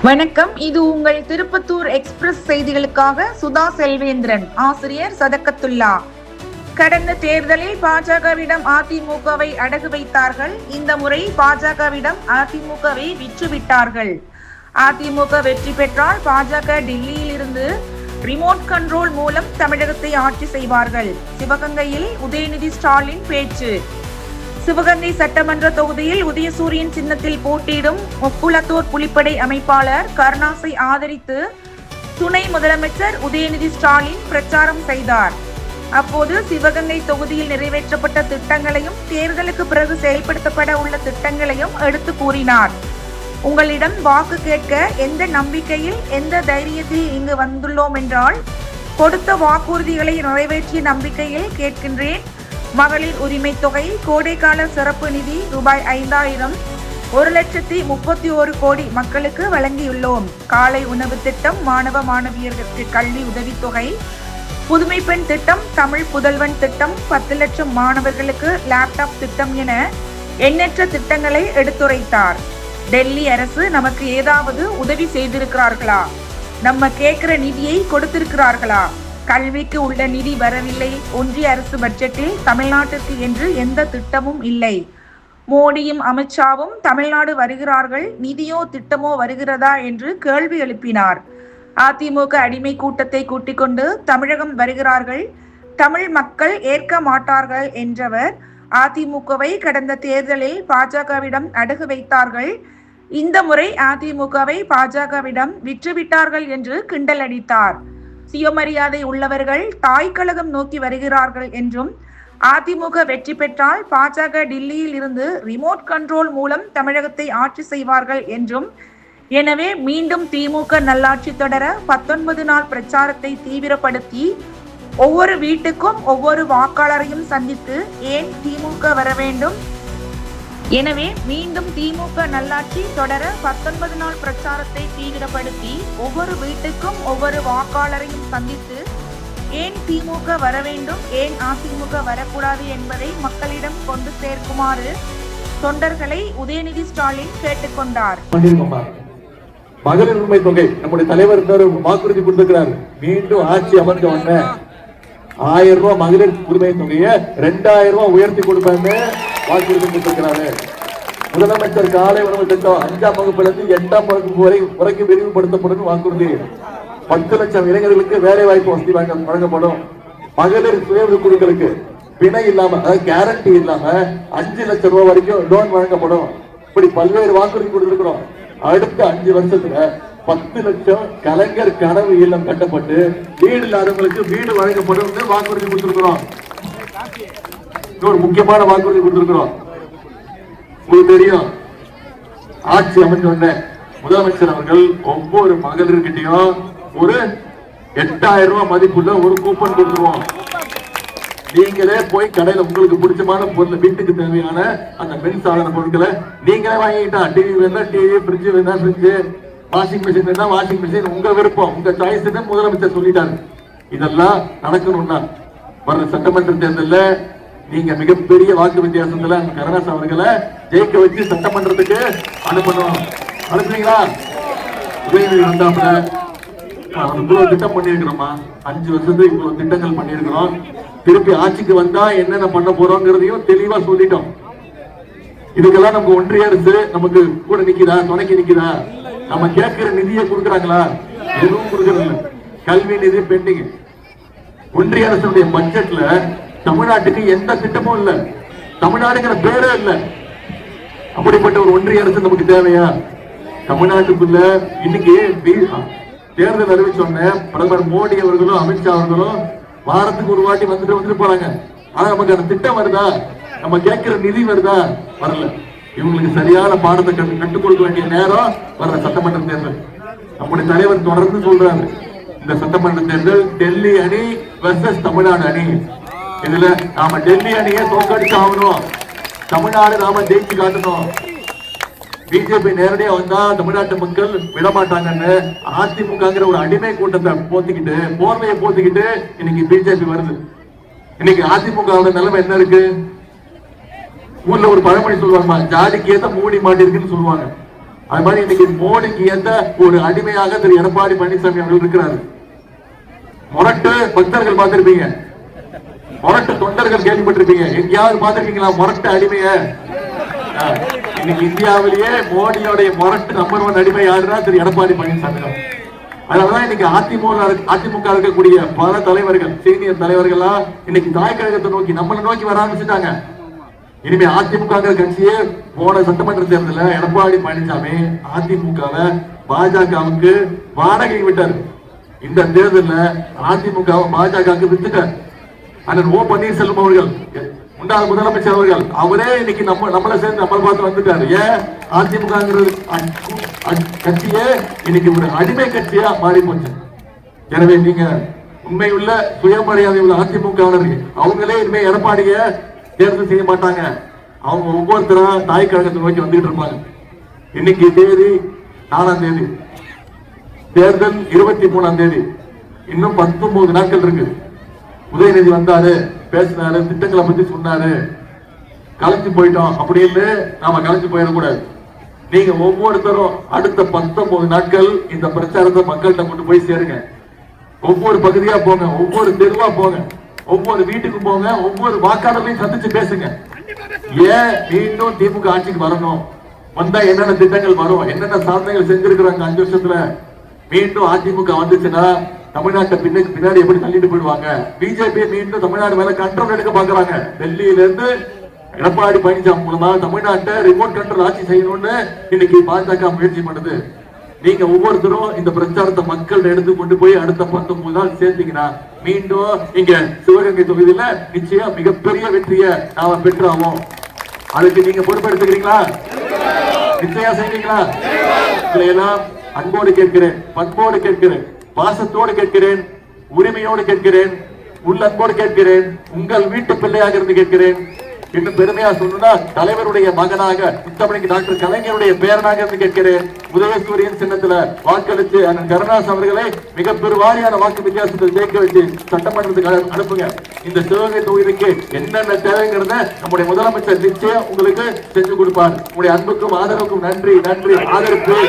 வணக்கம். இது உங்கள் திருப்பத்தூர் எக்ஸ்பிரஸ் செய்திகளுக்காக சுதா செல்வேந்திரன். ஆசிரியர் சதக்கத்துல்லா. கடந்த தேர்தலில் பாஜகவிடம் அதிமுகவை அடகு வைத்தார்கள். இந்த முறை பாஜகவிடம் அதிமுகவை விற்றுவிட்டார்கள். அதிமுக வெற்றி பெற்றால் பாஜக டெல்லியில் இருந்து ரிமோட் கண்ட்ரோல் மூலம் தமிழகத்தை ஆட்சி செய்வார்கள். சிவகங்கையில் உதயநிதி ஸ்டாலின் பேச்சு. சிவகங்கை சட்டமன்ற தொகுதியில் உதயசூரியன் சின்னத்தில் போட்டியிடும் முக்குளத்தூர் புலிப்படை அமைப்பாளர் கருணாஸை ஆதரித்து துணை முதலமைச்சர் உதயநிதி ஸ்டாலின் பிரச்சாரம் செய்தார். அப்போது சிவகங்கை தொகுதியில் நிறைவேற்றப்பட்ட திட்டங்களையும் தேர்தலுக்கு பிறகு செயல்படுத்தப்பட உள்ள திட்டங்களையும் எடுத்து கூறினார். உங்களிடம் வாக்கு கேட்க எந்த நம்பிக்கையில், எந்த தைரியத்தில் இங்கு வந்துள்ளோம் என்றால், கொடுத்த வாக்குறுதிகளை நிறைவேற்றிய நம்பிக்கையில் கேட்கின்றேன். மகளிர் உரிமை தொகை, கோடைக்கால சிறப்பு நிதி ரூபாய் 5000, 1,31,00,000 கோடி மக்களுக்கு வழங்கியுள்ளோம். காலை உணவு திட்டம், மாணவ மாணவியர்களுக்கு கல்வி உதவித்தொகை, புதுமை பெண் திட்டம், தமிழ் புதல்வன் திட்டம், 10 லட்சம் மாணவர்களுக்கு லேப்டாப் திட்டம் என எண்ணற்ற திட்டங்களை எடுத்துரைத்தார். டெல்லி அரசு நமக்கு ஏதாவது உதவி செய்திருக்கிறார்களா? நம்ம கேட்கிற நிதியை கொடுத்திருக்கிறார்களா? கல்விக்கு உள்ள நிதி வரவில்லை. ஒன்றிய அரசு பட்ஜெட்டில் தமிழ்நாட்டிற்கு என்று எந்த திட்டமும் இல்லை. மோடியும் அமித்ஷாவும் தமிழ்நாடு வருகிறார்கள், நிதியோ திட்டமோ வருகிறதா என்று கேள்வி எழுப்பினார். அதிமுக அடிமை கூட்டத்தை கூட்டிக் கொண்டு தமிழகம் வருகிறார்கள், தமிழ் மக்கள் ஏற்க மாட்டார்கள் என்றவர் அதிமுகவை கடந்த தேர்தலில் பாஜகவிடம் அடகு வைத்தார்கள். இந்த முறை அதிமுகவை பாஜகவிடம் விற்றுவிட்டார்கள் என்று கிண்டல் அடித்தார். சுயமரியாதை உள்ளவர்கள் தாய் கழகம் நோக்கி வருகிறார்கள் என்றும், அதிமுக வெற்றி பெற்றால் பாஜக டெல்லியில் இருந்து ரிமோட் கண்ட்ரோல் மூலம் தமிழகத்தை ஆட்சி செய்வார்கள் என்றும், எனவே மீண்டும் திமுக நல்லாட்சி தொடர 19 நாள் பிரச்சாரத்தை தீவிரப்படுத்தி ஒவ்வொரு வீட்டுக்கும் ஒவ்வொரு வாக்காளரையும் சந்தித்து ஏன் திமுக வர வேண்டும், எனவே மீண்டும் திமுக நல்லாட்சி தொடர 19 நாள் பிரச்சாரத்தை தீவிரப்படுத்தி ஒவ்வொரு வீட்டுக்கும் ஒவ்வொரு வாக்காளரையும் சந்தித்து ஏன் திமுக வர வேண்டும், ஏன் அதிமுக வரக்கூடாது என்பதை மக்களிடம் கொண்டு சேர்க்குமாறு தொண்டர்களை உதயநிதி ஸ்டாலின் கேட்டுக்கொண்டார். மகளிர் உரிமை தொகை நம்முடைய தலைவர் வாக்குறுதி கொடுத்திருக்கிறார். மீண்டும் ஆட்சி அமர்ந்த உடனே 1000 ரூபாய் மகளிர் உரிமை தொகையை 2000 ரூபாய் உயர்த்தி கொடுப்பாங்க வாக்குறுதி கொடுத்திருக்கிறாரு. முதலமைச்சர் காலை உணவு திட்டம் 5ஆம் வகுப்பிலிருந்து 8ஆம் வகுப்பு வரைக்கும் விரிவுபடுத்தப்படும் வாக்குறுதி. 10 லட்சம் இளைஞர்களுக்கு வேலை வாய்ப்பு வசதி வழங்கப்படும். மகளிர் சுய உதவி குழுக்களுக்கு பிணை இல்லாம, அதாவது கேரண்டி இல்லாம 5 லட்சம் ரூபாய் வரைக்கும் லோன் வழங்கப்படும். இப்படி பல்வேறு வாக்குறுதி கொடுத்திருக்கிறோம். அடுத்த 5 வருஷத்துல 10 லட்சம் கலைஞர் கனவு இல்லம் கட்டப்பட்டு வீடு இல்லாதவங்களுக்கு வீடு வழங்கப்படும் வாக்குறுதி கொடுத்திருக்கிறோம். ஒரு முக்கியமான வாக்குறுதி கொடுத்திருக்கிறோம். உங்களுக்கு தெரியும், ஆட்சி அமைச்ச உடனே முதலமைச்சர் அவர்கள் ஒவ்வொரு மகளிர்கிட்டையும் ஒரு 8000 ரூபாய் மதிப்புள்ள ஒரு கூப்பன் கொடுத்துருவோம். நீங்களே போய் கடையில உங்களுக்கு பிடிச்சமான பொருள், வீட்டுக்கு தேவையான அந்த மின்சாதன பொருட்களை நீங்களே வாங்கிட்டா, டிவி வேணா டிவி, ஃப்ரிட்ஜ் வேணா ஃப்ரிட்ஜ், வாஷிங் மிஷின் வேணா வாஷிங் மிஷின், உங்க விருப்பம், உங்க சாய்ஸ் முதலமைச்சர் சொல்லிட்டாரு. இதெல்லாம் நடக்கணும்னா வர சட்டமன்ற தேர்தலில் நீங்க மிகப்பெரிய வாக்கு வித்தியாசத்துல கருணாஸ் அவர்களை ஜெயிக்க வச்சு சட்டமன்றத்துக்கு அனுப்பணும். அனுப்புறீங்களா? உதயநிதி வந்தாப்புல இவ்வளவு திட்டம் பண்ணிருக்கிறோமா, 5 வருஷத்துக்கு இவ்வளவு திட்டங்கள் பண்ணிருக்கிறோம். திருப்பி ஆட்சிக்கு வந்தா என்னென்ன பண்ண போறோங்கிறதையும் தெளிவா சொல்லிட்டோம். இதுக்கெல்லாம் நமக்கு ஒன்றிய அரசு நமக்கு கூட நிக்குதா, துணைக்கு நிக்குதா? நம்ம கேட்கிற நிதியை கொடுக்குறாங்களா? எதுவும் கொடுக்கறது. கல்வி நிதி பெண்டிங். ஒன்றிய அரசுடைய பட்ஜெட்ல தமிழ்நாட்டுக்கு எந்த திட்டமும் இல்ல, தமிழ்நாடுங்கிற பேரே இல்ல. அப்படிப்பட்ட ஒரு ஒன்றிய அரசு நமக்கு தேவையா? தமிழ்நாட்டுக்குள்ள இன்னைக்கு தேர்தல் அறிவிச்சோடனே பிரதமர் மோடி அவர்களும் அமித்ஷா அவர்களும் வாரத்துக்கு ஒரு வாட்டி வந்துட்டு போறாங்க. ஆனா நமக்கு அந்த திட்டம் வருதா? நம்ம கேட்கிற நிதி வருதா? வரல. இவங்களுக்கு சரியான பாடத்தை கற்றுக் கொடுக்க வேண்டிய நேரம் வர்ற சட்டமன்ற தேர்தல். நம்முடைய தலைவர் தொடர்ந்து சொல்றாரு, இந்த சட்டமன்ற தேர்தல் டெல்லி அணி வெர்சஸ் தமிழ்நாடு அணி. இதுல நாம டெல்லி அணியை தோக்கடிச்சு ஆகணும், தமிழ்நாடு நாம ஜெயிச்சு காட்டணும். பிஜேபி நேரடியா வந்தா தமிழ்நாட்டு மக்கள் விடமாட்டாங்கன்னு அதிமுகங்கிற ஒரு அடிமை கூட்டத்தை போத்திக்கிட்டு, போர்வையை போத்திக்கிட்டு இன்னைக்கு பிஜேபி வருது. இன்னைக்கு அதிமுக நிலைமை என்ன இருக்கு? ஊர்ல ஒரு பழமொழி சொல்லுவாங்க, ஜாடிக்கு ஏத்த மூடி மாட்டி இருக்குன்னு சொல்லுவாங்க. அது மாதிரி இன்னைக்கு மோடிக்கு ஏத்த ஒரு அடிமையாக திரு எடப்பாடி பழனிசாமி அவர்கள் இருக்கிறார். முரட்டு பக்தர்கள் பார்த்திருப்பீங்க, முரட்டு தொண்டர்கள் கேள்விப்பட்டிருப்பீங்க. எங்கேயாவது பார்த்திருக்கீங்களா முரட்டு அடிமைய? இன்னைக்கு இந்தியாவிலேயே மோடியோடைய முரட்டு நம்பர் 1 அடிமை யாருன்னா திரு எடப்பாடி பழனிசாமி தான். அதனாலதான் இன்னைக்கு அதிமுக இருக்கக்கூடிய பல தலைவர்கள், சீனியர் தலைவர்கள்லாம் இன்னைக்கு தாய் கழகத்தை நோக்கி நம்மளை நோக்கி வர ஆரம்பிச்சுட்டாங்க. இனிமே அதிமுக கட்சியே போன சட்டமன்ற தேர்தலில் எடப்பாடி பழனிசாமி அதிமுகவை பாஜகவுக்கு வாடகை விட்டார். இந்த தேர்தலில் அதிமுக பாஜகவுக்கு வித்துட்டார். அண்ணன் ஓ பன்னீர்செல்வம் அவர்கள், முன்னாள் முதலமைச்சர் அவர்கள், அவரே இன்னைக்கு நம்மளை சேர்ந்து நம்மளை பார்த்து வந்துட்டாரு. ஏன் அதிமுக கட்சியே இன்னைக்கு ஒரு அடிமை கட்சியா மாறி போச்சு. எனவே நீங்க உண்மையுள்ள சுயமரியாதை உள்ள அதிமுகவினர்கள் அவங்களே இனிமே எடப்பாடிய தேர்தல் செய்ய மாட்டாங்க. அவங்க ஒவ்வொருத்தரும் தாய் கழகத்தை நோக்கி வந்துகிட்டு இருப்பாங்க. இன்னைக்கு தேதி 4ஆம் தேதி, தேர்தல் 23ஆம் தேதி, இன்னும் 19 நாட்கள் இருக்கு. உதயநிதி வந்தாரு, பேசினாரு, திட்டங்களை பத்தி சொன்னாரு, கலைஞ்சு போயிட்டோம் அப்படின்னு நாம கலைஞ்சு போயிடக்கூடாது. நீங்க ஒவ்வொருத்தரும் அடுத்த 19 நாட்கள் இந்த பிரச்சாரத்தை மக்கள்கிட்ட கொண்டு போய் சேருங்க. ஒவ்வொரு பகுதியா போங்க, ஒவ்வொரு தெருவா போங்க, ஒவ்வொரு வீட்டுக்கு போங்க, ஒவ்வொரு வாக்காளர்களையும் சந்திச்சு பேசுங்க. ஏன் மீண்டும் திமுக ஆட்சிக்கு வரணும், வந்தா என்னென்ன திட்டங்கள் வரும், என்னென்ன சாதனைகள் செஞ்சிருக்கிறாங்க 5 வருஷத்துல, மீண்டும் அதிமுக வந்துச்சுன்னா தமிழ்நாட்டை பின்னாடி எப்படி தள்ளிட்டு போயிடுவாங்க. பிஜேபி மீண்டும் தமிழ்நாடு மேல கண்ட்ரோல் எடுக்க பாக்குறாங்க. டெல்லியில இருந்து எடப்பாடி பழனிசாமி மூலமா தமிழ்நாட்டை ரிமோட் கண்ட்ரோல் ஆட்சி செய்யணும்னு இன்னைக்கு பாஜக முயற்சி பண்ணுது. நீங்க ஒவ்வொருத்தரும் இந்த பிரச்சாரத்தை மக்கள் எடுத்து கொண்டு போய் அடுத்த 19 நாள் சேர்த்தீங்கன்னா மீண்டும் இங்க சிவகங்கை தொகுதியில நிச்சயம் மிகப்பெரிய வெற்றியை நாம பெற்றாவோம். அதுக்கு நீங்க பொறுப்பெடுத்துக்கிறீங்களா? நிச்சயம் செய்வீங்களா? இதையெல்லாம் அன்போடு கேட்கிறேன், பண்போடு கேட்கிறேன், பாசத்தோடு கேட்கிறேன், உரிமையோடு கேட்கிறேன், உள்ளன்போடு கேட்கிறேன், உங்கள் வீட்டு பிள்ளையாக இருந்து கேட்கிறேன். இன்னும் பெருமையா சொல்லணும்னா தலைவருடைய மகனாக முத்தமிழ் டாக்டர் கலைஞருடைய பேரனாக இருந்து கேட்கிறேன். உதயசூரியன் சின்னத்துல வாக்களிச்சு அண்ணன் கருணாஸ் அவர்களை மிக பெருவாரியான வாக்கு வித்தியாசத்தில் ஜெயிக்க வச்சு சட்டமன்றத்துக்கு அனுப்புங்க. இந்த சிவகங்கை தொகுதிக்கு என்னென்ன தேவைங்கிறத நம்முடைய முதலமைச்சர் நிச்சயம் உங்களுக்கு செஞ்சு கொடுப்பார். உங்களுடைய அன்புக்கும் ஆதரவுக்கும் நன்றி, நன்றி. ஆதரவு